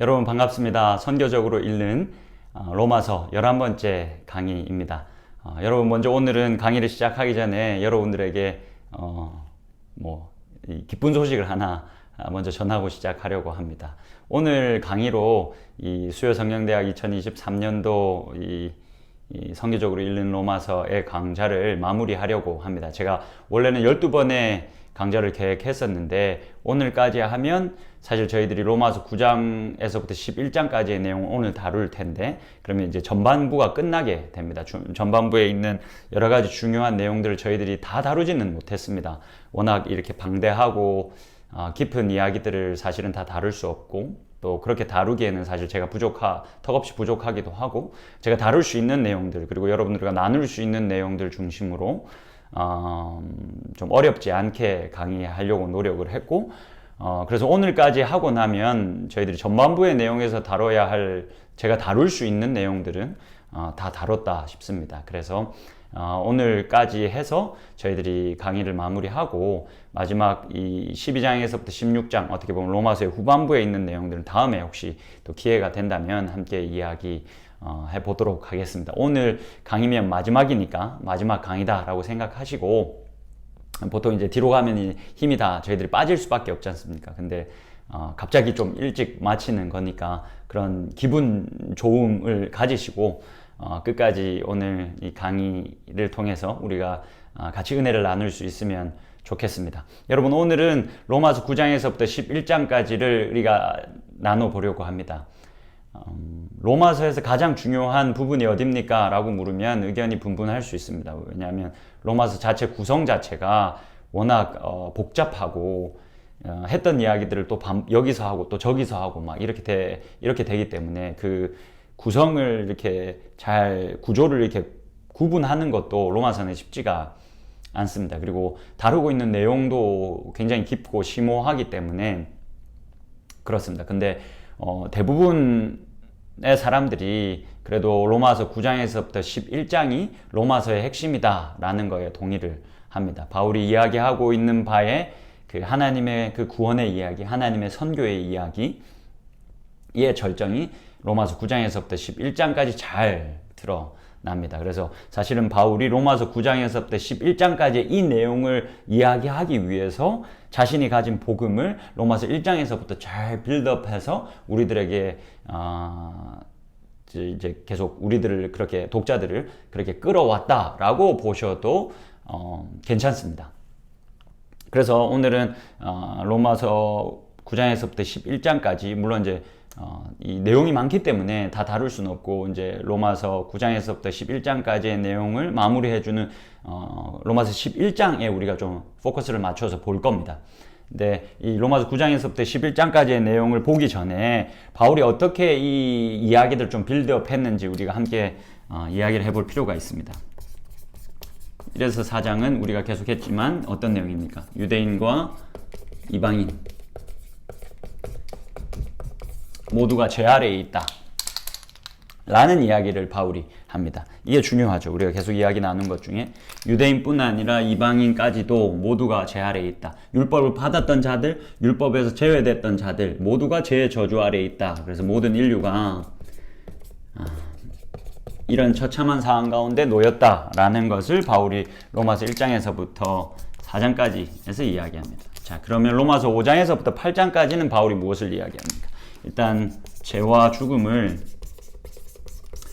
여러분 반갑습니다. 선교적으로 읽는 로마서 11번째 강의입니다. 여러분 먼저 오늘은 강의를 시작하기 전에 여러분들에게 이 기쁜 소식을 하나 먼저 전하고 시작하려고 합니다. 오늘 강의로 이 수요성경대학 2023년도 이 선교적으로 읽는 로마서의 강좌를 마무리하려고 합니다. 제가 원래는 12번의 강좌를 계획했었는데 오늘까지 하면 사실 저희들이 로마서 9장에서부터 11장까지의 내용을 오늘 다룰 텐데 그러면 이제 전반부가 끝나게 됩니다. 전반부에 있는 여러 가지 중요한 내용들을 저희들이 다 다루지는 못했습니다. 워낙 이렇게 방대하고 깊은 이야기들을 사실은 다 다룰 수 없고 또 그렇게 다루기에는 사실 제가 턱없이 부족하기도 하고 제가 다룰 수 있는 내용들 그리고 여러분들과 나눌 수 있는 내용들 중심으로 좀 어렵지 않게 강의하려고 노력을 했고 그래서 오늘까지 하고 나면 저희들이 전반부의 내용에서 다뤄야 할 제가 다룰 수 있는 내용들은 다 다뤘다 싶습니다. 그래서 오늘까지 해서 저희들이 강의를 마무리하고 마지막 이 12장에서부터 16장 어떻게 보면 로마서의 후반부에 있는 내용들은 다음에 혹시 또 기회가 된다면 함께 이야기 해보도록 하겠습니다. 오늘 강의면 마지막이니까 마지막 강의다 라고 생각하시고 보통 이제 뒤로 가면 힘이 다 저희들이 빠질 수밖에 없지 않습니까? 근데 갑자기 좀 일찍 마치는 거니까 그런 기분 좋음을 가지시고 끝까지 오늘 이 강의를 통해서 우리가 같이 은혜를 나눌 수 있으면 좋겠습니다. 여러분 오늘은 로마서 9장에서부터 11장까지를 우리가 나눠보려고 합니다. 로마서에서 가장 중요한 부분이 어딥니까? 라고 물으면 의견이 분분할 수 있습니다. 왜냐하면 로마서 자체 구성 자체가 워낙 복잡하고 했던 이야기들을 또 여기서 하고 또 저기서 하고 막 이렇게 되기 때문에 그 구성을 이렇게 구조를 이렇게 구분하는 것도 로마서는 쉽지가 않습니다. 그리고 다루고 있는 내용도 굉장히 깊고 심오하기 때문에 그렇습니다. 근데 대부분의 사람들이 그래도 로마서 9장에서부터 11장이 로마서의 핵심이다 라는 거에 동의를 합니다. 바울이 이야기하고 있는 바에 그 하나님의 그 구원의 이야기, 하나님의 선교의 이야기의 절정이 로마서 9장에서부터 11장까지 잘 드러납니다. 그래서 사실은 바울이 로마서 9장에서부터 11장까지 이 내용을 이야기하기 위해서 자신이 가진 복음을 로마서 1장에서부터 잘 빌드업해서 우리들에게 이제 계속 우리들을 그렇게 독자들을 그렇게 끌어왔다라고 보셔도 괜찮습니다. 그래서 오늘은 로마서 9장에서부터 11장까지 물론 이제 이 내용이 많기 때문에 다 다룰 수는 없고 이제 로마서 9장에서부터 11장까지의 내용을 마무리해주는 로마서 11장에 우리가 좀 포커스를 맞춰서 볼 겁니다. 근데 이 로마서 9장에서부터 11장까지의 내용을 보기 전에 바울이 어떻게 이 이야기들 좀 빌드업 했는지 우리가 함께 이야기를 해볼 필요가 있습니다. 이래서 4장은 우리가 계속했지만 어떤 내용입니까? 유대인과 이방인 모두가 죄 아래에 있다 라는 이야기를 바울이 합니다. 이게 중요하죠. 우리가 계속 이야기 나눈 것 중에 유대인뿐 아니라 이방인까지도 모두가 죄 아래에 있다. 율법을 받았던 자들, 율법에서 제외됐던 자들 모두가 죄의 저주 아래에 있다. 그래서 모든 인류가 이런 처참한 상황 가운데 놓였다라는 것을 바울이 로마서 1장에서부터 4장까지 해서 이야기합니다. 자, 그러면 로마서 5장에서부터 8장까지는 바울이 무엇을 이야기합니까? 일단 죄와 죽음을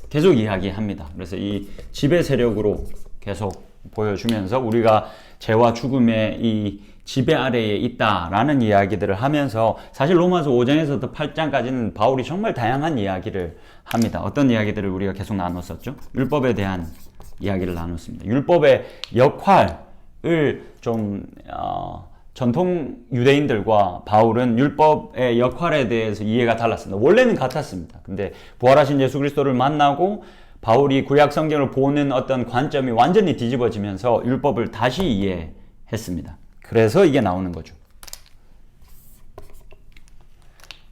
계속 이야기합니다. 그래서 이 지배 세력으로 계속 보여주면서 우리가 죄와 죽음의 이 지배 아래에 있다라는 이야기들을 하면서 사실 로마서 5장에서부터 8장까지는 바울이 정말 다양한 이야기를 합니다. 어떤 이야기들을 우리가 계속 나눴었죠? 율법에 대한 이야기를 나눴습니다. 율법의 역할을 좀 전통 유대인들과 바울은 율법의 역할에 대해서 이해가 달랐습니다. 원래는 같았습니다. 근데 부활하신 예수 그리스도를 만나고 바울이 구약 성경을 보는 어떤 관점이 완전히 뒤집어지면서 율법을 다시 이해했습니다. 그래서 이게 나오는 거죠.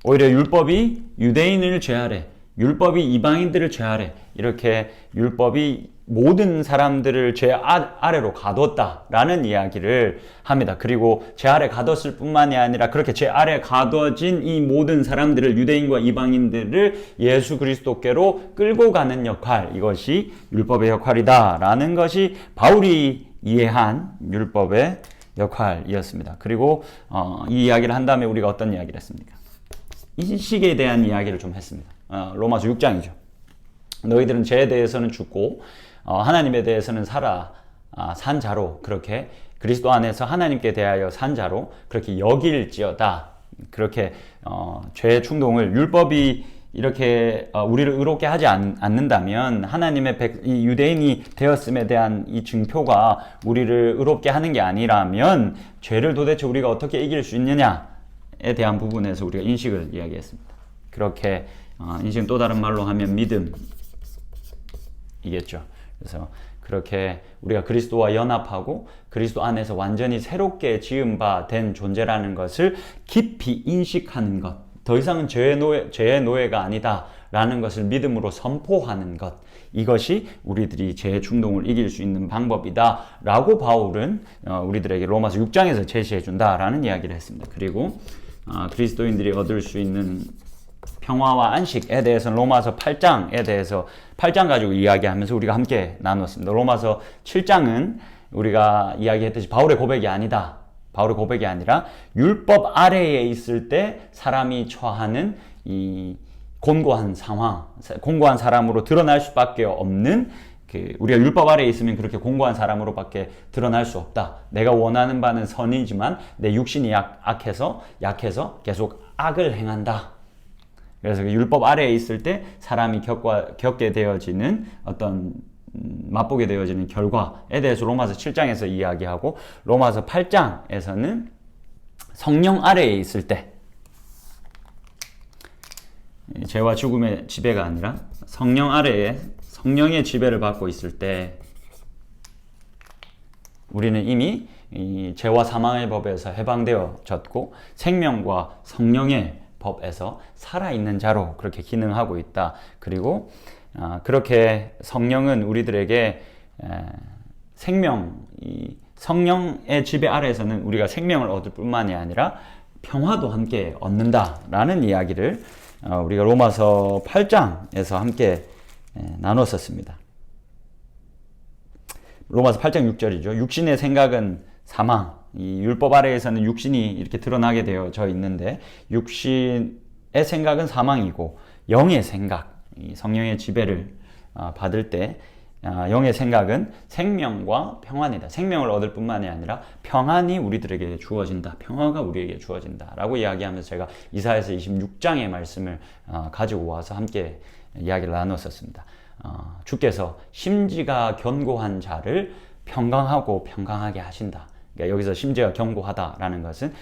오히려 율법이 유대인을 죄 아래, 율법이 이방인들을 죄 아래, 이렇게 율법이 모든 사람들을 죄 아래로 가뒀다라는 이야기를 합니다. 그리고 죄 아래 가뒀을 뿐만이 아니라 그렇게 죄 아래 가둬진 이 모든 사람들을, 유대인과 이방인들을 예수 그리스도께로 끌고 가는 역할, 이것이 율법의 역할이다라는 것이 바울이 이해한 율법의 역할이었습니다. 그리고 이 이야기를 한 다음에 우리가 어떤 이야기를 했습니까? 인식에 대한 이야기를 좀 했습니다. 로마서 6장이죠. 너희들은 죄에 대해서는 죽고 하나님에 대해서는 산 자로, 그렇게 그리스도 안에서 하나님께 대하여 산 자로 그렇게 여길지어다. 그렇게 죄의 충동을, 율법이 이렇게 우리를 의롭게 하지 않는다면, 하나님의 이 유대인이 되었음에 대한 이 증표가 우리를 의롭게 하는 게 아니라면 죄를 도대체 우리가 어떻게 이길 수 있느냐에 대한 부분에서 우리가 인식을 이야기했습니다. 그렇게 인식은 또 다른 말로 하면 믿음이겠죠. 그래서 그렇게 우리가 그리스도와 연합하고 그리스도 안에서 완전히 새롭게 지은 바 된 존재라는 것을 깊이 인식하는 것, 더 이상은 죄의 노예가 아니다라는 것을 믿음으로 선포하는 것, 이것이 우리들이 죄의 충동을 이길 수 있는 방법이다라고 바울은 우리들에게 로마서 6장에서 제시해 준다라는 이야기를 했습니다. 그리고 그리스도인들이 얻을 수 있는 평화와 안식에 대해서는 로마서 8장에 대해서 8장 가지고 이야기하면서 우리가 함께 나눴습니다. 로마서 7장은 우리가 이야기했듯이 바울의 고백이 아니다. 바울의 고백이 아니라 율법 아래에 있을 때 사람이 처하는 이 곤고한 상황, 곤고한 사람으로 드러날 수밖에 없는, 우리가 율법 아래에 있으면 그렇게 곤고한 사람으로밖에 드러날 수 없다. 내가 원하는 바는 선이지만 내 육신이 약해서 계속 악을 행한다. 그래서 그 율법 아래에 있을 때 사람이 겪게 되어지는 어떤 맛보게 되어지는 결과에 대해서 로마서 7장에서 이야기하고, 로마서 8장에서는 성령 아래에 있을 때, 죄와 죽음의 지배가 아니라 성령 아래에 성령의 지배를 받고 있을 때 우리는 이미 이 죄와 사망의 법에서 해방되어졌고 생명과 성령의 법에서 살아있는 자로 그렇게 기능하고 있다. 그리고 그렇게 성령은 우리들에게 성령의 지배 아래에서는 우리가 생명을 얻을 뿐만이 아니라 평화도 함께 얻는다라는 이야기를 우리가 로마서 8장에서 함께 나눴었습니다. 로마서 8장 6절이죠. 육신의 생각은 사망, 이 율법 아래에서는 육신이 이렇게 드러나게 되어져 있는데, 육신의 생각은 사망이고 영의 생각, 이 성령의 지배를 받을 때 영의 생각은 생명과 평안이다. 생명을 얻을 뿐만이 아니라 평안이 우리들에게 주어진다. 평화가 우리에게 주어진다 라고 이야기하면서 제가 이사야서 26장의 말씀을 가지고 와서 함께 이야기를 나눴었습니다. 주께서 심지가 견고한 자를 평강하고 평강하게 하신다. 그러니까 여기서 심지가 견고하다라는 것은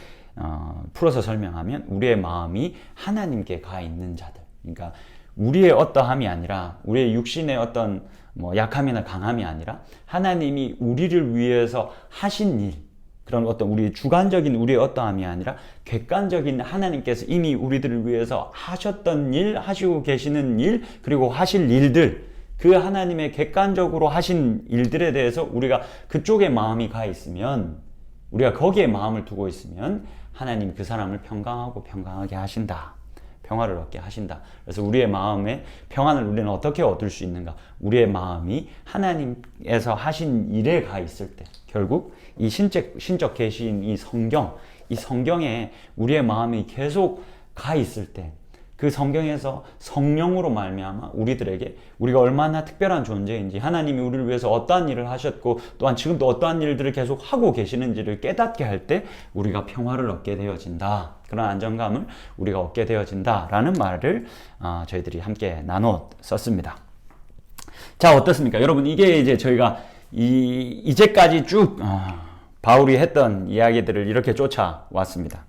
풀어서 설명하면 우리의 마음이 하나님께 가 있는 자들, 그러니까 우리의 어떠함이 아니라, 우리의 육신의 어떤 약함이나 강함이 아니라 하나님이 우리를 위해서 하신 일, 그런 어떤 우리 주관적인 우리의 어떠함이 아니라 객관적인 하나님께서 이미 우리들을 위해서 하셨던 일, 하시고 계시는 일, 그리고 하실 일들, 그 하나님의 객관적으로 하신 일들에 대해서 우리가 그쪽에 마음이 가 있으면, 우리가 거기에 마음을 두고 있으면 하나님 그 사람을 평강하고 평강하게 하신다. 평화를 얻게 하신다. 그래서 우리의 마음의 평안을 우리는 어떻게 얻을 수 있는가? 우리의 마음이 하나님께서 하신 일에 가 있을 때, 결국 이 신적 계시인 이 성경에 우리의 마음이 계속 가 있을 때, 그 성경에서 성령으로 말미암아 우리들에게 우리가 얼마나 특별한 존재인지, 하나님이 우리를 위해서 어떠한 일을 하셨고 또한 지금도 어떠한 일들을 계속 하고 계시는지를 깨닫게 할 때 우리가 평화를 얻게 되어진다. 그런 안정감을 우리가 얻게 되어진다라는 말을 저희들이 함께 나눴었습니다. 자, 어떻습니까? 여러분, 이게 이제 저희가 이제까지 쭉 바울이 했던 이야기들을 이렇게 쫓아왔습니다.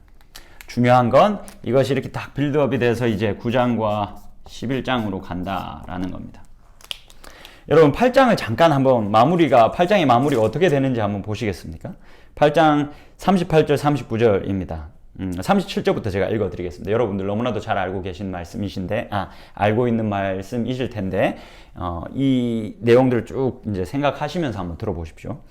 중요한 건 이것이 이렇게 딱 빌드업이 돼서 이제 9장과 11장으로 간다라는 겁니다. 여러분, 8장을 잠깐 한번 8장의 마무리가 어떻게 되는지 한번 보시겠습니까? 8장 38절 39절입니다. 37절부터 제가 읽어드리겠습니다. 여러분들 너무나도 잘 알고 계신 말씀이신데, 알고 있는 말씀이실 텐데, 이 내용들을 쭉 이제 생각하시면서 한번 들어보십시오.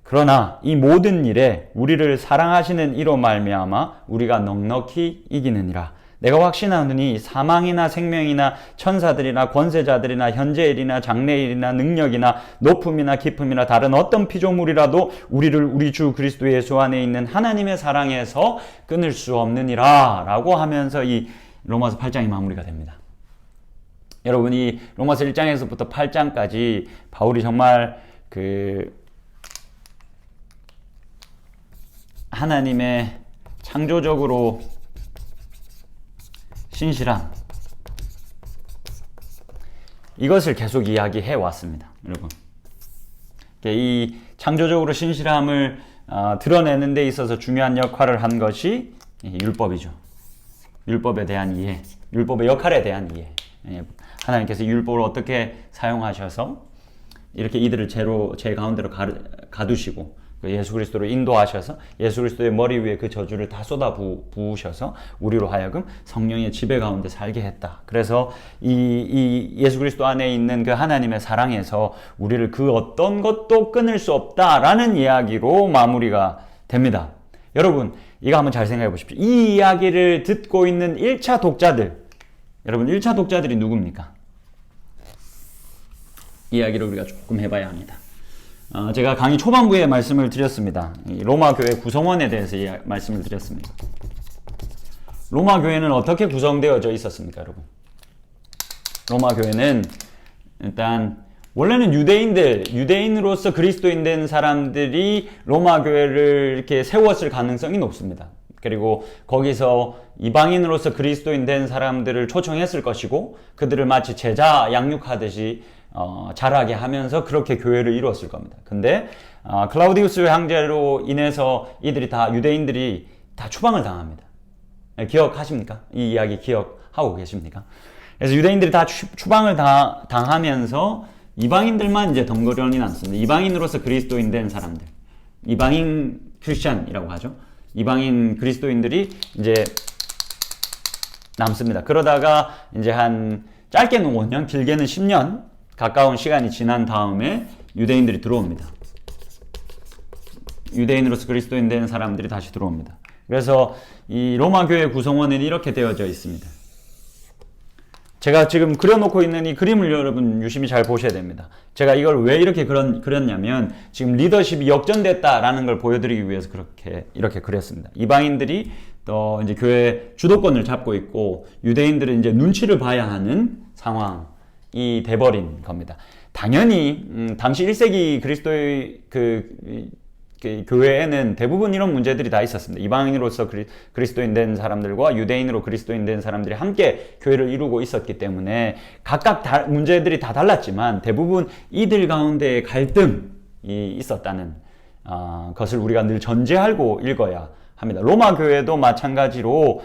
그러나 이 모든 일에 우리를 사랑하시는 이로 말미암아 우리가 넉넉히 이기느니라. 내가 확신하노니 사망이나 생명이나 천사들이나 권세자들이나 현재일이나 장래일이나 능력이나 높음이나 깊음이나 다른 어떤 피조물이라도 우리를 우리 주 그리스도 예수 안에 있는 하나님의 사랑에서 끊을 수 없느니라 라고 하면서 이 로마서 8장이 마무리가 됩니다. 여러분, 이 로마서 1장에서부터 8장까지 바울이 정말 하나님의 창조적으로 신실함, 이것을 계속 이야기해 왔습니다. 여러분, 이 창조적으로 신실함을 드러내는 데 있어서 중요한 역할을 한 것이 율법이죠. 율법에 대한 이해, 율법의 역할에 대한 이해. 하나님께서 율법을 어떻게 사용하셔서 이렇게 이들을 제 가운데로 가두시고 예수 그리스도로 인도하셔서 예수 그리스도의 머리 위에 그 저주를 다 쏟아 부으셔서 우리로 하여금 성령의 지배 가운데 살게 했다. 그래서 이 예수 그리스도 안에 있는 그 하나님의 사랑에서 우리를 그 어떤 것도 끊을 수 없다라는 이야기로 마무리가 됩니다. 여러분, 이거 한번 잘 생각해 보십시오. 이 이야기를 듣고 있는 1차 독자들, 여러분 1차 독자들이 누굽니까? 이 이야기를 우리가 조금 해봐야 합니다. 제가 강의 초반부에 말씀을 드렸습니다. 이 로마 교회 구성원에 대해서 말씀을 드렸습니다. 로마 교회는 어떻게 구성되어져 있었습니까, 여러분? 로마 교회는 일단 원래는 유대인으로서 그리스도인 된 사람들이 로마 교회를 이렇게 세웠을 가능성이 높습니다. 그리고 거기서 이방인으로서 그리스도인 된 사람들을 초청했을 것이고 그들을 마치 제자 양육하듯이 자라게 하면서 그렇게 교회를 이루었을 겁니다. 근데 클라우디우스 황제로 인해서 유대인들이 다 추방을 당합니다. 기억하십니까? 이 이야기 기억하고 계십니까? 그래서 유대인들이 다 추방을 당하면서 이방인들만 이제 덩그러니 남습니다. 이방인으로서 그리스도인 된 사람들, 이방인 크리스찬이라고 하죠. 이방인 그리스도인들이 이제 남습니다. 그러다가 이제 한 짧게는 5년, 길게는 10년 가까운 시간이 지난 다음에 유대인들이 들어옵니다. 유대인으로서 그리스도인 된 사람들이 다시 들어옵니다. 그래서 이 로마 교회 구성원은 이렇게 되어져 있습니다. 제가 지금 그려놓고 있는 이 그림을 여러분 유심히 잘 보셔야 됩니다. 제가 이걸 왜 이렇게 그렸냐면 지금 리더십이 역전됐다라는 걸 보여드리기 위해서 이렇게 그렸습니다. 이방인들이 또 이제 교회 주도권을 잡고 있고 유대인들은 이제 눈치를 봐야 하는 상황이 돼버린 겁니다. 당연히 당시 1세기 그리스도의 그 교회에는 대부분 이런 문제들이 다 있었습니다. 이방인으로서 그리스도인 된 사람들과 유대인으로 그리스도인 된 사람들이 함께 교회를 이루고 있었기 때문에 각각 문제들이 다 달랐지만 대부분 이들 가운데 갈등이 있었다는 것을 우리가 늘 전제하고 읽어야 합니다. 로마 교회도 마찬가지로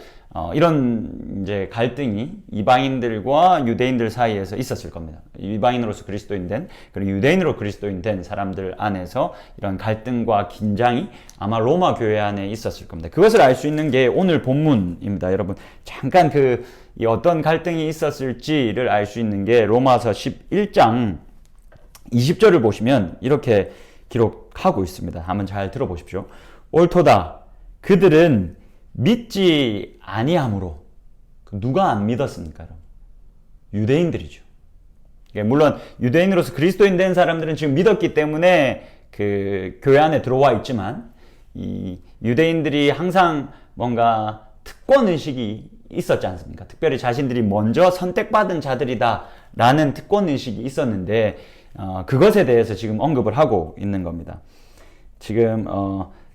이런 이제 갈등이 이방인들과 유대인들 사이에서 있었을 겁니다. 이방인으로서 그리스도인 된 그리고 유대인으로 그리스도인 된 사람들 안에서 이런 갈등과 긴장이 아마 로마 교회 안에 있었을 겁니다. 그것을 알 수 있는 게 오늘 본문입니다. 여러분 잠깐 이 어떤 갈등이 있었을지를 알 수 있는 게 로마서 11장 20절을 보시면 이렇게 기록하고 있습니다. 한번 잘 들어보십시오. 옳도다 그들은 믿지 아니함으로. 누가 안 믿었습니까? 유대인들이죠. 물론 유대인으로서 그리스도인 된 사람들은 지금 믿었기 때문에 그 교회 안에 들어와 있지만 이 유대인들이 항상 뭔가 특권의식이 있었지 않습니까? 특별히 자신들이 먼저 선택받은 자들이다 라는 특권의식이 있었는데 그것에 대해서 지금 언급을 하고 있는 겁니다. 지금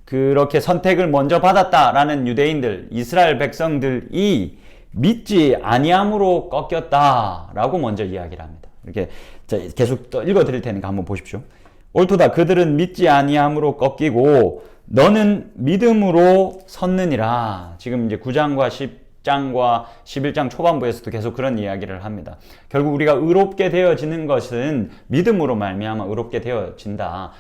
그렇게 선택을 먼저 받았다라는 유대인들, 이스라엘 백성들이 믿지 아니함으로 꺾였다라고 먼저 이야기를 합니다. 이렇게 계속 또 읽어드릴 테니까 한번 보십시오. 옳도다 그들은 믿지 아니함으로 꺾이고 너는 믿음으로 섰느니라. 지금 이제 9장과 10장과 11장 초반부에서도 계속 그런 이야기를 합니다. 결국 우리가 의롭게 되어지는 것은 믿음으로 말미암아 의롭게 되어진다.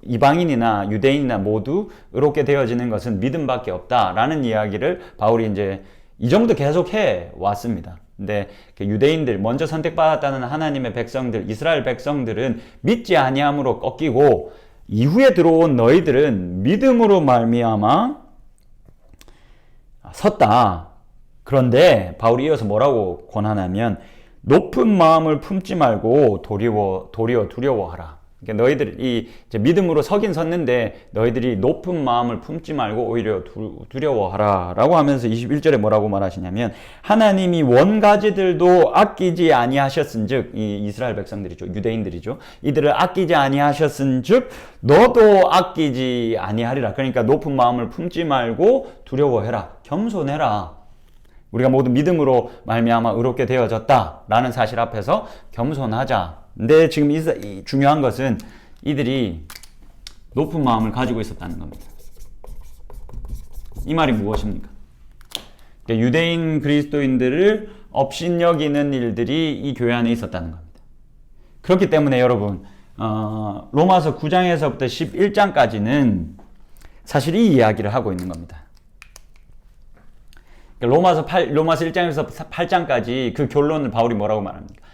이방인이나 유대인이나 모두 의롭게 되어지는 것은 믿음밖에 없다라는 이야기를 바울이 이제 이 정도 계속 해 왔습니다. 근데 유대인들, 먼저 선택받았다는 하나님의 백성들, 이스라엘 백성들은 믿지 아니함으로 꺾이고, 이후에 들어온 너희들은 믿음으로 말미암아 섰다. 그런데 바울이 이어서 뭐라고 권하냐면, 높은 마음을 품지 말고 도리어 두려워하라. 그러니까 너희들이 이제 믿음으로 서긴 섰는데 너희들이 높은 마음을 품지 말고 오히려 두려워하라 라고 하면서 21절에 뭐라고 말하시냐면, 하나님이 원가지들도 아끼지 아니하셨은즉, 이 이스라엘 백성들이죠, 유대인들이죠, 이들을 아끼지 아니하셨은즉 너도 아끼지 아니하리라. 그러니까 높은 마음을 품지 말고 두려워해라, 겸손해라. 우리가 모두 믿음으로 말미암아 의롭게 되어졌다 라는 사실 앞에서 겸손하자. 근데 지금 이 중요한 것은 이들이 높은 마음을 가지고 있었다는 겁니다. 이 말이 무엇입니까? 그러니까 유대인 그리스도인들을 업신여기는 일들이 이 교회 안에 있었다는 겁니다. 그렇기 때문에 여러분, 로마서 9장에서부터 11장까지는 사실 이 이야기를 하고 있는 겁니다. 로마서 1장에서 8장까지 그 결론을 바울이 뭐라고 말합니까?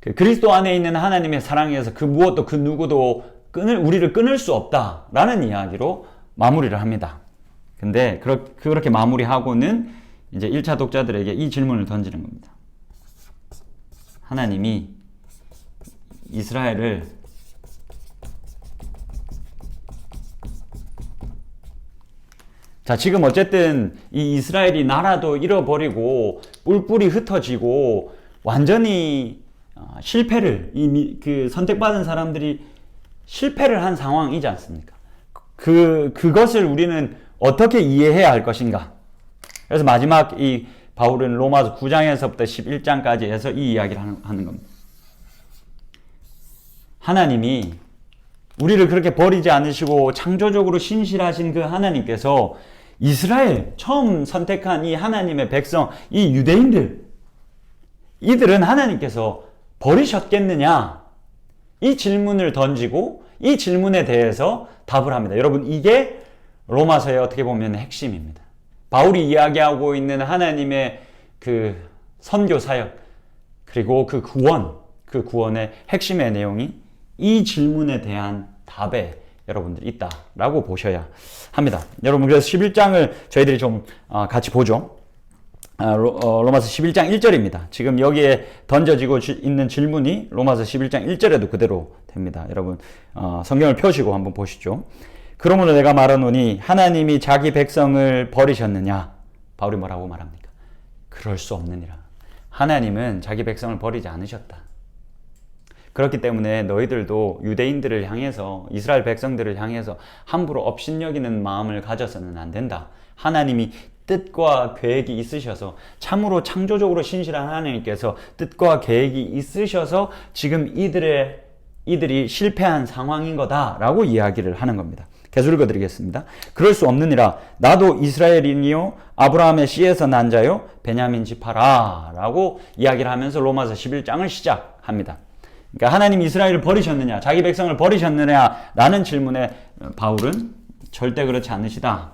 그 그리스도 안에 있는 하나님의 사랑에서 그 무엇도 그 누구도 우리를 끊을 수 없다라는 이야기로 마무리를 합니다. 근데 그렇게 마무리하고는 이제 1차 독자들에게 이 질문을 던지는 겁니다. 하나님이 이스라엘을 자, 지금 어쨌든 이 이스라엘이 나라도 잃어버리고 뿔뿔이 흩어지고 완전히 실패를, 그 선택받은 사람들이 실패를 한 상황이지 않습니까? 그것을 우리는 어떻게 이해해야 할 것인가? 그래서 마지막 이 바울은 로마서 9장에서부터 11장까지 해서 이 이야기를 하는 겁니다. 하나님이 우리를 그렇게 버리지 않으시고 창조적으로 신실하신 그 하나님께서 이스라엘, 처음 선택한 이 하나님의 백성, 이 유대인들, 이들은 하나님께서 버리셨겠느냐? 이 질문을 던지고 이 질문에 대해서 답을 합니다. 여러분, 이게 로마서의 어떻게 보면 핵심입니다. 바울이 이야기하고 있는 하나님의 그 선교 사역, 그리고 그 구원의 핵심의 내용이 이 질문에 대한 답에 여러분들이 있다라고 보셔야 합니다. 여러분, 그래서 11장을 저희들이 좀 같이 보죠. 로마서 11장 1절입니다. 지금 여기에 던져지고 있는 질문이 로마서 11장 1절에도 그대로 됩니다. 여러분, 성경을 펴시고 한번 보시죠. 그러므로 내가 말하노니 하나님이 자기 백성을 버리셨느냐? 바울이 뭐라고 말합니까? 그럴 수 없느니라. 하나님은 자기 백성을 버리지 않으셨다. 그렇기 때문에 너희들도 유대인들을 향해서, 이스라엘 백성들을 향해서 함부로 업신여기는 마음을 가져서는 안 된다. 하나님이 뜻과 계획이 있으셔서, 참으로 창조적으로 신실한 하나님께서 뜻과 계획이 있으셔서 지금 이들이 실패한 상황인 거다라고 이야기를 하는 겁니다. 계속 읽어드리겠습니다. 그럴 수 없느니라. 나도 이스라엘인이요 아브라함의 씨에서 난 자요 베냐민 지파라 라고 이야기를 하면서 로마서 11장을 시작합니다. 그러니까 하나님 이스라엘을 버리셨느냐, 자기 백성을 버리셨느냐 라는 질문에 바울은 절대 그렇지 않으시다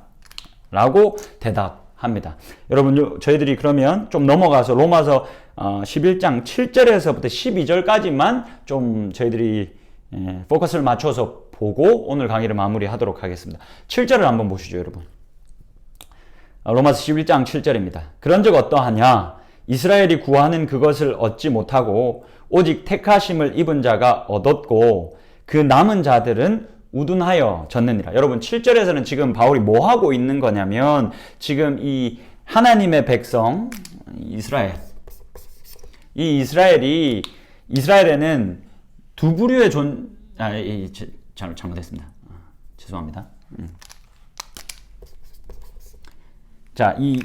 라고 대답합니다. 여러분, 저희들이 그러면 좀 넘어가서 로마서 11장 7절에서부터 12절까지만 좀 저희들이 포커스를 맞춰서 보고 오늘 강의를 마무리하도록 하겠습니다. 7절을 한번 보시죠, 여러분. 로마서 11장 7절입니다. 그런즉 어떠하냐? 이스라엘이 구하는 그것을 얻지 못하고 오직 택하심을 입은 자가 얻었고 그 남은 자들은 우둔하여 졌느니라. 여러분, 7절에서는 지금 바울이 뭐 하고 있는 거냐면, 지금 이 하나님의 백성 이스라엘에는 두 부류의 잘못했습니다. 죄송합니다. 자, 이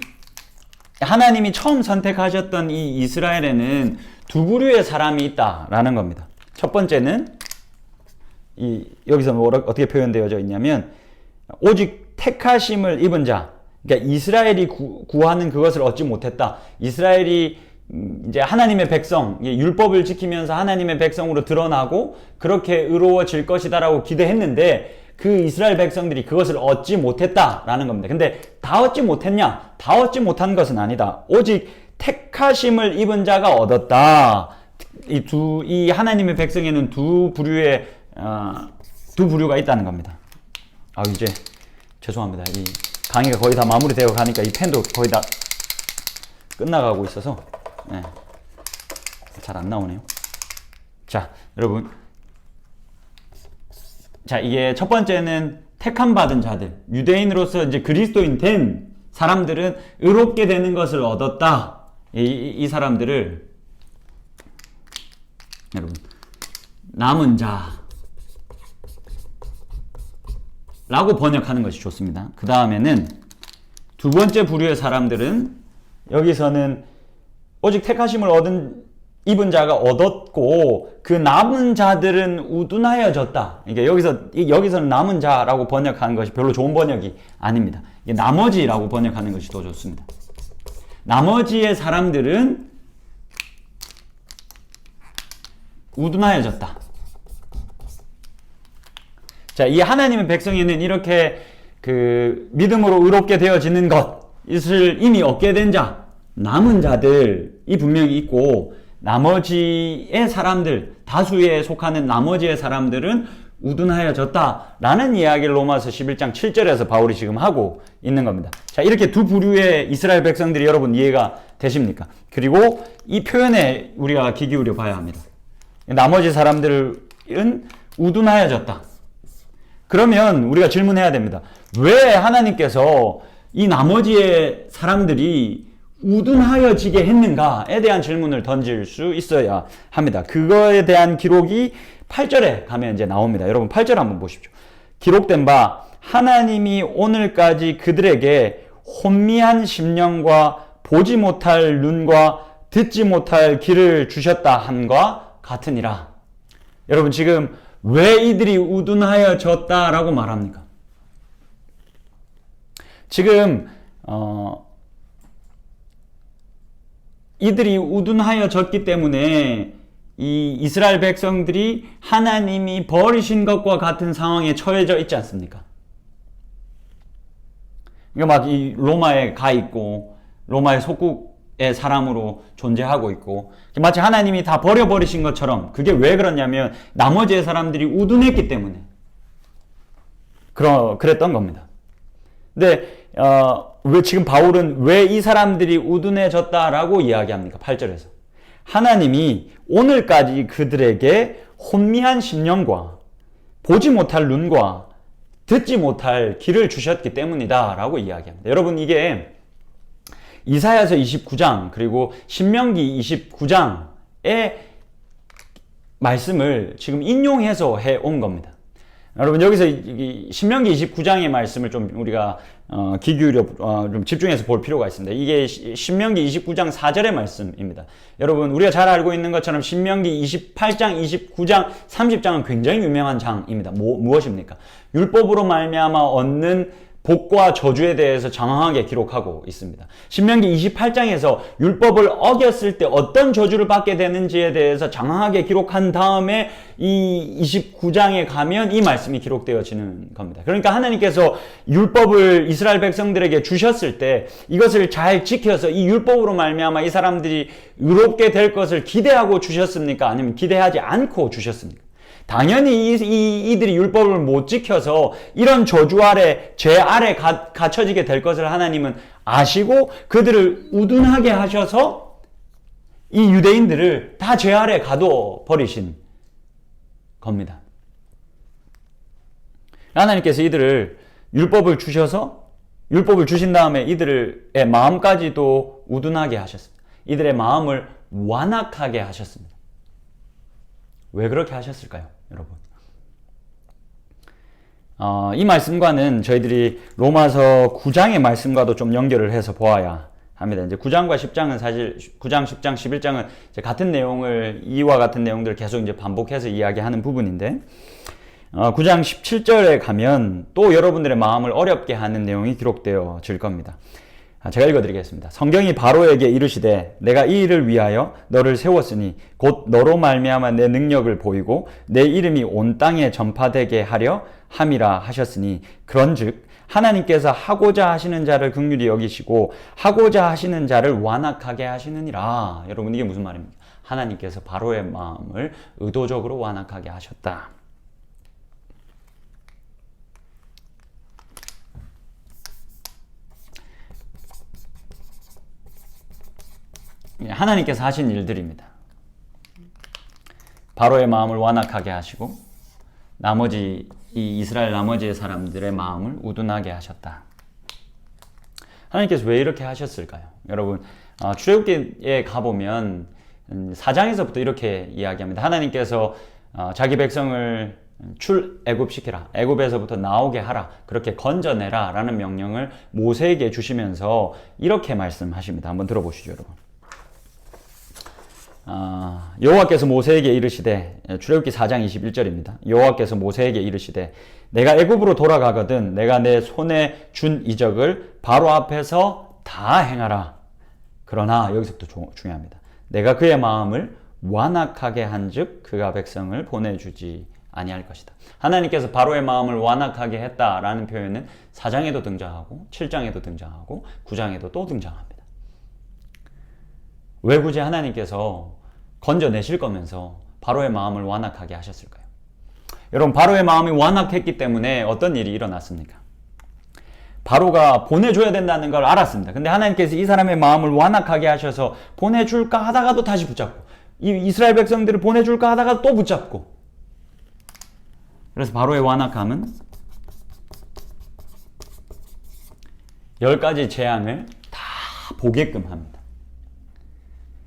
하나님이 처음 선택하셨던 이 이스라엘에는 두 부류의 사람이 있다라는 겁니다. 첫 번째는 여기서 어떻게 표현되어져 있냐면, 오직 택하심을 입은 자, 그러니까 이스라엘이 구하는 그것을 얻지 못했다. 이스라엘이 이제 하나님의 백성, 율법을 지키면서 하나님의 백성으로 드러나고 그렇게 의로워질 것이다라고 기대했는데 그 이스라엘 백성들이 그것을 얻지 못했다라는 겁니다. 근데 다 얻지 못했냐? 다 얻지 못한 것은 아니다. 오직 택하심을 입은 자가 얻었다. 이 하나님의 백성에는 두 부류가 있다는 겁니다. 이제 죄송합니다. 이 강의가 거의 다 마무리되어 가니까 이 펜도 거의 다 끝나가고 있어서 잘 안 나오네요. 자, 여러분. 자, 이게 첫 번째는 택함 받은 자들, 유대인으로서 이제 그리스도인 된 사람들은 의롭게 되는 것을 얻었다. 이 사람들을 여러분 남은 자라고 번역하는 것이 좋습니다. 그 다음에는 두 번째 부류의 사람들은 여기서는 오직 택하심을 입은 자가 얻었고 그 남은 자들은 우둔하여졌다. 그러니까 여기서는 남은 자라고 번역하는 것이 별로 좋은 번역이 아닙니다. 이게 나머지라고 번역하는 것이 더 좋습니다. 나머지의 사람들은 우둔하여졌다. 자, 이 하나님의 백성에는 이렇게 믿음으로 의롭게 되어지는 것을 이미 얻게 된 자, 남은 자들이 분명히 있고 나머지의 사람들, 다수에 속하는 나머지의 사람들은 우둔하여졌다라는 이야기를 로마서 11장 7절에서 바울이 지금 하고 있는 겁니다. 자, 이렇게 두 부류의 이스라엘 백성들이 여러분 이해가 되십니까? 그리고 이 표현에 우리가 귀 기울여 봐야 합니다. 나머지 사람들은 우둔하여졌다. 그러면 우리가 질문해야 됩니다. 왜 하나님께서 이 나머지의 사람들이 우둔하여지게 했는가에 대한 질문을 던질 수 있어야 합니다. 그거에 대한 기록이 8절에 가면 이제 나옵니다. 여러분 8절 한번 보십시오. 기록된 바 하나님이 오늘까지 그들에게 혼미한 심령과 보지 못할 눈과 듣지 못할 귀를 주셨다 함과 같으니라. 여러분 지금 왜 이들이 우둔하여졌다라고 말합니까? 지금 이들이 우둔하여졌기 때문에 이 이스라엘 백성들이 하나님이 버리신 것과 같은 상황에 처해져 있지 않습니까? 그러니까 막 이 로마에 가 있고 로마의 속국의 사람으로 존재하고 있고 마치 하나님이 다 버려버리신 것처럼. 그게 왜 그러냐면 나머지의 사람들이 우둔했기 때문에 그랬던 겁니다. 근데 왜 지금 바울은 왜 이 사람들이 우둔해졌다라고 이야기합니까? 8절에서 하나님이 오늘까지 그들에게 혼미한 심령과 보지 못할 눈과 듣지 못할 귀를 주셨기 때문이다 라고 이야기합니다. 여러분 이게 이사야서 29장 그리고 신명기 29장의 말씀을 지금 인용해서 해온 겁니다. 여러분 여기서 신명기 29장의 말씀을 좀 우리가 귀 기울여 좀 집중해서 볼 필요가 있습니다. 이게 신명기 29장 4절의 말씀입니다. 여러분 우리가 잘 알고 있는 것처럼 신명기 28장, 29장, 30장은 굉장히 유명한 장입니다. 무엇입니까? 율법으로 말미암아 얻는 복과 저주에 대해서 장황하게 기록하고 있습니다. 신명기 28장에서 율법을 어겼을 때 어떤 저주를 받게 되는지에 대해서 장황하게 기록한 다음에 이 29장에 가면 이 말씀이 기록되어지는 겁니다. 그러니까 하나님께서 율법을 이스라엘 백성들에게 주셨을 때 이것을 잘 지켜서 이 율법으로 말미암아 이 사람들이 의롭게 될 것을 기대하고 주셨습니까? 아니면 기대하지 않고 주셨습니까? 당연히 이들이 율법을 못 지켜서 이런 저주 아래, 죄 아래 갇혀지게 될 것을 하나님은 아시고 그들을 우둔하게 하셔서 이 유대인들을 다 죄 아래 가둬 버리신 겁니다. 하나님께서 이들을 율법을 주신 다음에 이들의 마음까지도 우둔하게 하셨습니다. 이들의 마음을 완악하게 하셨습니다. 왜 그렇게 하셨을까요, 여러분? 이 말씀과는 저희들이 로마서 9장의 말씀과도 좀 연결을 해서 보아야 합니다. 이제 9장과 10장은 사실 9장, 10장, 11장은 이제 같은 내용을 이와 같은 내용들을 계속 이제 반복해서 이야기하는 부분인데 9장 17절에 가면 또 여러분들의 마음을 어렵게 하는 내용이 기록되어질 겁니다. 제가 읽어드리겠습니다. 성경이 바로에게 이르시되 내가 이 일을 위하여 너를 세웠으니 곧 너로 말미암아 내 능력을 보이고 내 이름이 온 땅에 전파되게 하려 함이라 하셨으니 그런즉 하나님께서 하고자 하시는 자를 긍휼히 여기시고 하고자 하시는 자를 완악하게 하시느니라. 여러분 이게 무슨 말입니까? 하나님께서 바로의 마음을 의도적으로 완악하게 하셨다. 하나님께서 하신 일들입니다. 바로의 마음을 완악하게 하시고 나머지 이 이스라엘 나머지의 사람들의 마음을 우둔하게 하셨다. 하나님께서 왜 이렇게 하셨을까요? 여러분 출애굽기에 가보면 4장에서부터 이렇게 이야기합니다. 하나님께서 자기 백성을 출애굽시키라, 애굽에서부터 나오게 하라, 그렇게 건져내라 라는 명령을 모세에게 주시면서 이렇게 말씀하십니다. 한번 들어보시죠, 여러분. 여호와께서 모세에게 이르시되, 출애굽기 4장 21절입니다. 여호와께서 모세에게 이르시되 내가 애굽으로 돌아가거든 내가 내 손에 준 이적을 바로 앞에서 다 행하라. 그러나 여기서부터 중요합니다. 내가 그의 마음을 완악하게 한즉 그가 백성을 보내주지 아니할 것이다. 하나님께서 바로의 마음을 완악하게 했다라는 표현은 4장에도 등장하고 7장에도 등장하고 9장에도 또 등장합니다. 왜 굳이 하나님께서 건져내실 거면서 바로의 마음을 완악하게 하셨을까요? 여러분 바로의 마음이 완악했기 때문에 어떤 일이 일어났습니까? 바로가 보내줘야 된다는 걸 알았습니다. 근데 하나님께서 이 사람의 마음을 완악하게 하셔서 보내줄까 하다가도 다시 붙잡고 이 이스라엘 백성들을 보내줄까 하다가 또 붙잡고, 그래서 바로의 완악함은 10가지 재앙을 다 보게끔 합니다.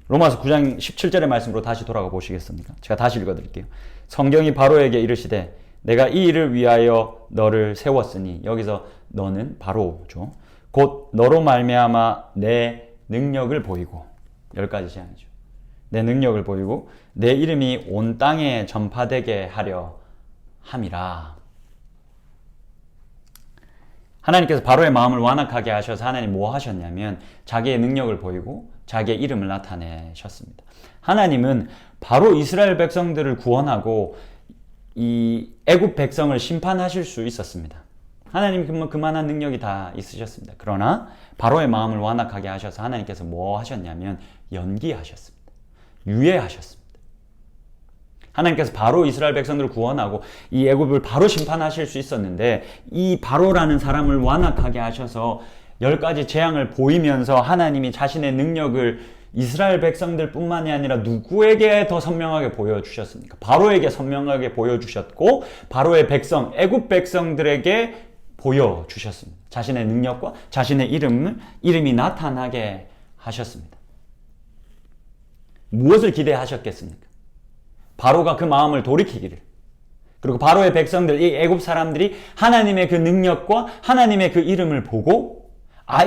로마서 9장 17절의 말씀으로 다시 돌아가 보시겠습니까? 제가 다시 읽어드릴게요. 성경이 바로에게 이르시되 내가 이 일을 위하여 너를 세웠으니, 여기서 너는 바로죠. 곧 너로 말미암아 내 능력을 보이고, 10가지 재앙이죠. 내 능력을 보이고 내 이름이 온 땅에 전파되게 하려 함이라. 하나님께서 바로의 마음을 완악하게 하셔서 하나님 뭐 하셨냐면 자기의 능력을 보이고 자기의 이름을 나타내셨습니다. 하나님은 바로 이스라엘 백성들을 구원하고 이 애굽 백성을 심판하실 수 있었습니다. 하나님 그만한 능력이 다 있으셨습니다. 그러나 바로의 마음을 완악하게 하셔서 하나님께서 뭐 하셨냐면 연기하셨습니다. 유예하셨습니다. 하나님께서 바로 이스라엘 백성들을 구원하고 이 애굽을 바로 심판하실 수 있었는데 이 바로라는 사람을 완악하게 하셔서 10가지 재앙을 보이면서 하나님이 자신의 능력을 이스라엘 백성들 뿐만이 아니라 누구에게 더 선명하게 보여주셨습니까? 바로에게 선명하게 보여주셨고 바로의 백성, 애굽 백성들에게 보여주셨습니다. 자신의 능력과 자신의 이름이 나타나게 하셨습니다. 무엇을 기대하셨겠습니까? 바로가 그 마음을 돌이키기를, 그리고 바로의 백성들, 이 애굽 사람들이 하나님의 그 능력과 하나님의 그 이름을 보고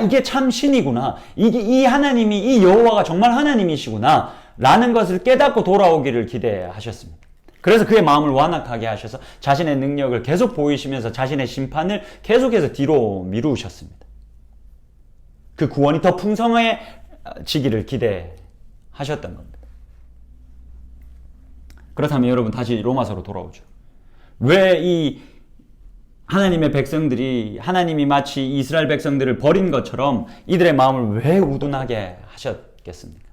이게 참 신이구나, 이 하나님이, 이 여호와가 정말 하나님이시구나 라는 것을 깨닫고 돌아오기를 기대하셨습니다. 그래서 그의 마음을 완악하게 하셔서 자신의 능력을 계속 보이시면서 자신의 심판을 계속해서 뒤로 미루셨습니다. 그 구원이 더 풍성해지기를 기대하셨던 겁니다. 그렇다면 여러분 다시 로마서로 돌아오죠. 왜 이 하나님의 백성들이, 하나님이 마치 이스라엘 백성들을 버린 것처럼 이들의 마음을 왜 우둔하게 하셨겠습니까?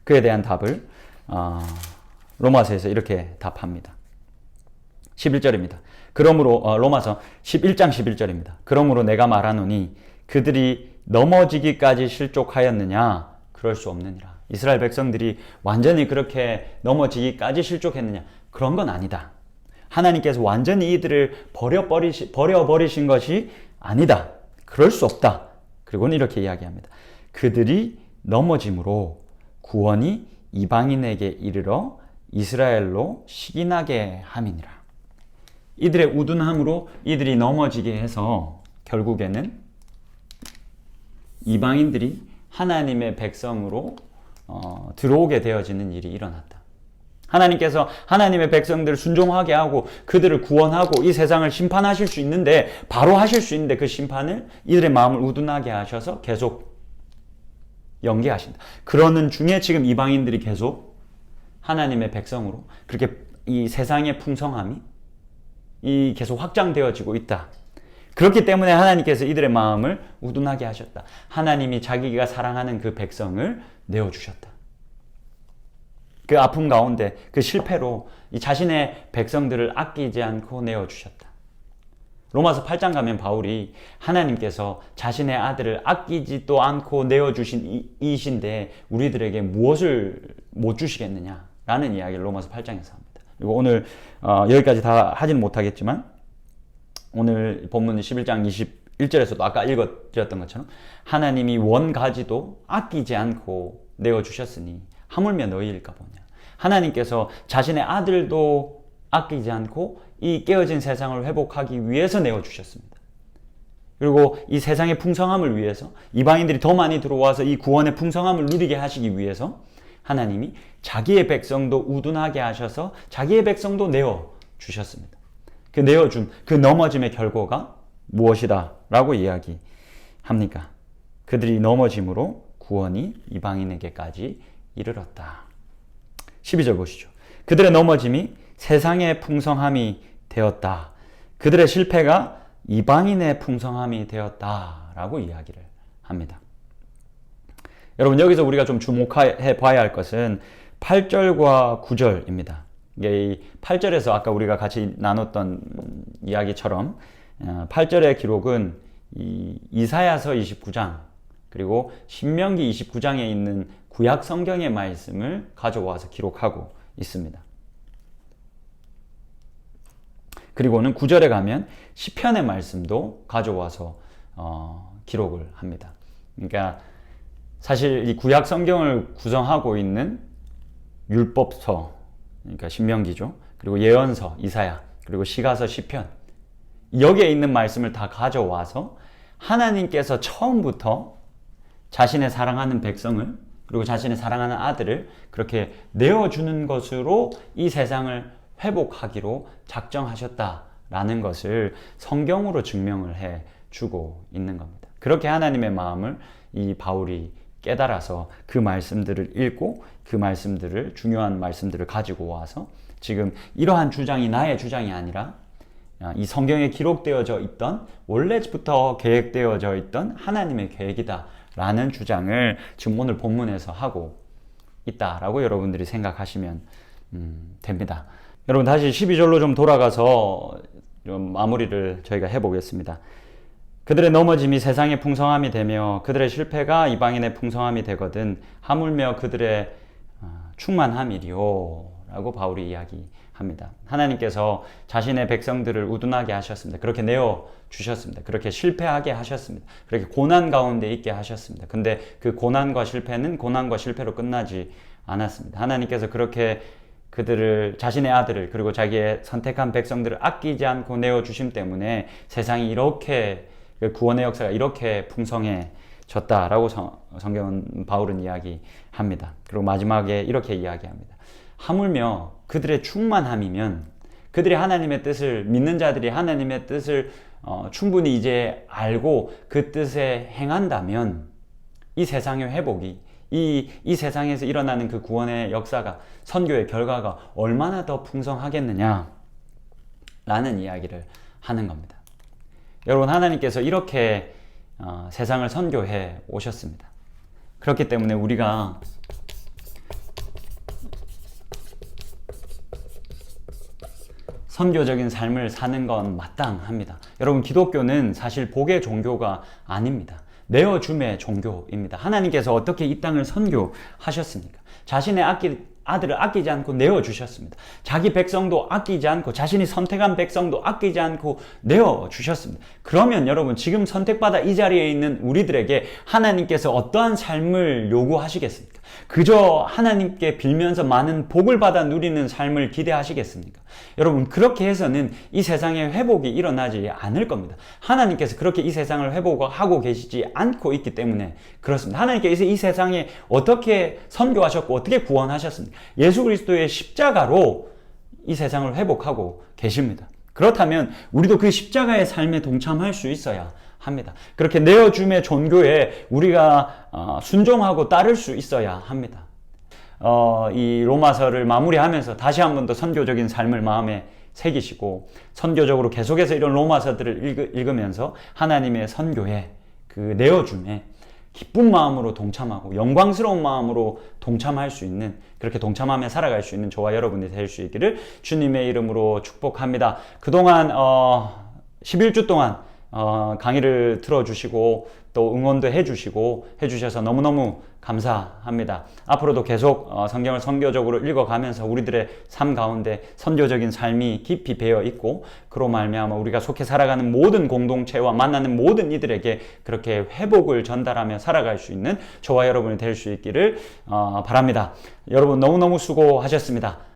그에 대한 답을 로마서에서 이렇게 답합니다. 11절입니다. 그러므로 로마서 11장 11절입니다. 그러므로 내가 말하노니 그들이 넘어지기까지 실족하였느냐? 그럴 수 없느니라. 이스라엘 백성들이 완전히 그렇게 넘어지기까지 실족했느냐? 그런 건 아니다. 하나님께서 완전히 이들을 버려버리신 것이 아니다. 그럴 수 없다. 그리고는 이렇게 이야기합니다. 그들이 넘어짐으로 구원이 이방인에게 이르러 이스라엘로 식인하게 함이니라. 이들의 우둔함으로 이들이 넘어지게 해서 결국에는 이방인들이 하나님의 백성으로 들어오게 되어지는 일이 일어났다. 하나님께서 하나님의 백성들을 순종하게 하고 그들을 구원하고 이 세상을 심판하실 수 있는데, 바로 하실 수 있는데 그 심판을 이들의 마음을 우둔하게 하셔서 계속 연기하신다. 그러는 중에 지금 이방인들이 계속 하나님의 백성으로 그렇게 이 세상의 풍성함이 이 계속 확장되어지고 있다. 그렇기 때문에 하나님께서 이들의 마음을 우둔하게 하셨다. 하나님이 자기가 사랑하는 그 백성을 내어주셨다. 그 아픔 가운데 그 실패로 이 자신의 백성들을 아끼지 않고 내어주셨다. 로마서 8장 가면 바울이 하나님께서 자신의 아들을 아끼지도 않고 내어주신 이신데 우리들에게 무엇을 못 주시겠느냐라는 이야기를 로마서 8장에서 합니다. 그리고 오늘 여기까지 다 하지는 못하겠지만 오늘 본문 11장 21절에서도 아까 읽어드렸던 것처럼 하나님이 원가지도 아끼지 않고 내어주셨으니 하물며 너희일까 보냐. 하나님께서 자신의 아들도 아끼지 않고 이 깨어진 세상을 회복하기 위해서 내어주셨습니다. 그리고 이 세상의 풍성함을 위해서 이방인들이 더 많이 들어와서 이 구원의 풍성함을 누리게 하시기 위해서 하나님이 자기의 백성도 우둔하게 하셔서 자기의 백성도 내어주셨습니다. 그 내어줌, 그 넘어짐의 결과가 무엇이다 라고 이야기합니까? 그들이 넘어짐으로 구원이 이방인에게까지 이르렀다. 12절 보시죠. 그들의 넘어짐이 세상의 풍성함이 되었다. 그들의 실패가 이방인의 풍성함이 되었다 라고 이야기를 합니다. 여러분, 여기서 우리가 좀 주목해 봐야 할 것은 8절과 9절입니다. 이 8절에서 아까 우리가 같이 나눴던 이야기처럼 8절의 기록은 이사야서 29장 그리고 신명기 29장에 있는 구약 성경의 말씀을 가져와서 기록하고 있습니다. 그리고는 9절에 가면 시편의 말씀도 가져와서 기록을 합니다. 그러니까 사실 이 구약 성경을 구성하고 있는 율법서, 그러니까 신명기죠. 그리고 예언서, 이사야, 그리고 시가서, 시편, 여기에 있는 말씀을 다 가져와서 하나님께서 처음부터 자신의 사랑하는 백성을 그리고 자신의 사랑하는 아들을 그렇게 내어주는 것으로 이 세상을 회복하기로 작정하셨다라는 것을 성경으로 증명을 해주고 있는 겁니다. 그렇게 하나님의 마음을 이 바울이 깨달아서 그 말씀들을 읽고 그 말씀들을, 중요한 말씀들을 가지고 와서 지금 이러한 주장이 나의 주장이 아니라 이 성경에 기록되어져 있던, 원래부터 계획되어져 있던 하나님의 계획이다 라는 주장을 지금 오늘 본문에서 하고 있다라고 여러분들이 생각하시면 됩니다. 여러분, 다시 12절로 좀 돌아가서 좀 마무리를 저희가 해보겠습니다. 그들의 넘어짐이 세상의 풍성함이 되며 그들의 실패가 이방인의 풍성함이 되거든 하물며 그들의 충만함이리요 라고 바울이 이야기합니다. 하나님께서 자신의 백성들을 우둔하게 하셨습니다. 그렇게 내어주셨습니다. 그렇게 실패하게 하셨습니다. 그렇게 고난 가운데 있게 하셨습니다. 근데 그 고난과 실패는 고난과 실패로 끝나지 않았습니다. 하나님께서 그렇게 그들을, 자신의 아들을 그리고 자기의 선택한 백성들을 아끼지 않고 내어주심 때문에 세상이 이렇게, 구원의 역사가 이렇게 풍성해졌다라고 성경은, 바울은 이야기합니다. 그리고 마지막에 이렇게 이야기합니다. 하물며 그들의 충만함이면, 그들이 하나님의 뜻을, 믿는 자들이 하나님의 뜻을 충분히 이제 알고 그 뜻에 행한다면 이 세상의 회복이, 이 세상에서 일어나는 그 구원의 역사가, 선교의 결과가 얼마나 더 풍성하겠느냐 라는 이야기를 하는 겁니다. 여러분, 하나님께서 이렇게 세상을 선교해 오셨습니다. 그렇기 때문에 우리가 선교적인 삶을 사는 건 마땅합니다. 여러분, 기독교는 사실 복의 종교가 아닙니다. 내어줌의 종교입니다. 하나님께서 어떻게 이 땅을 선교하셨습니까? 자신의 아들을 아끼지 않고 내어주셨습니다. 자기 백성도 아끼지 않고, 자신이 선택한 백성도 아끼지 않고 내어주셨습니다. 그러면 여러분, 지금 선택받아 이 자리에 있는 우리들에게 하나님께서 어떠한 삶을 요구하시겠습니까? 그저 하나님께 빌면서 많은 복을 받아 누리는 삶을 기대하시겠습니까? 여러분, 그렇게 해서는 이 세상에 회복이 일어나지 않을 겁니다. 하나님께서 그렇게 이 세상을 회복하고 계시지 않고 있기 때문에 그렇습니다. 하나님께서 이 세상에 어떻게 선교하셨고 어떻게 구원하셨습니까? 예수 그리스도의 십자가로 이 세상을 회복하고 계십니다. 그렇다면 우리도 그 십자가의 삶에 동참할 수 있어야 합니다. 그렇게 내어줌의 종교에 우리가 순종하고 따를 수 있어야 합니다. 이 로마서를 마무리하면서 다시 한 번 더 선교적인 삶을 마음에 새기시고 선교적으로 계속해서 이런 로마서들을 읽으면서 하나님의 선교에 그 내어줌에 기쁜 마음으로 동참하고 영광스러운 마음으로 동참할 수 있는, 그렇게 동참하며 살아갈 수 있는 저와 여러분이 될 수 있기를 주님의 이름으로 축복합니다. 그동안 11주 동안 강의를 들어주시고 또 응원도 해주셔서 너무너무 감사합니다. 앞으로도 계속 성경을 선교적으로 읽어가면서 우리들의 삶 가운데 선교적인 삶이 깊이 배어 있고 그로 말미암아 우리가 속해 살아가는 모든 공동체와 만나는 모든 이들에게 그렇게 회복을 전달하며 살아갈 수 있는 저와 여러분이 될 수 있기를 바랍니다. 여러분 너무너무 수고하셨습니다.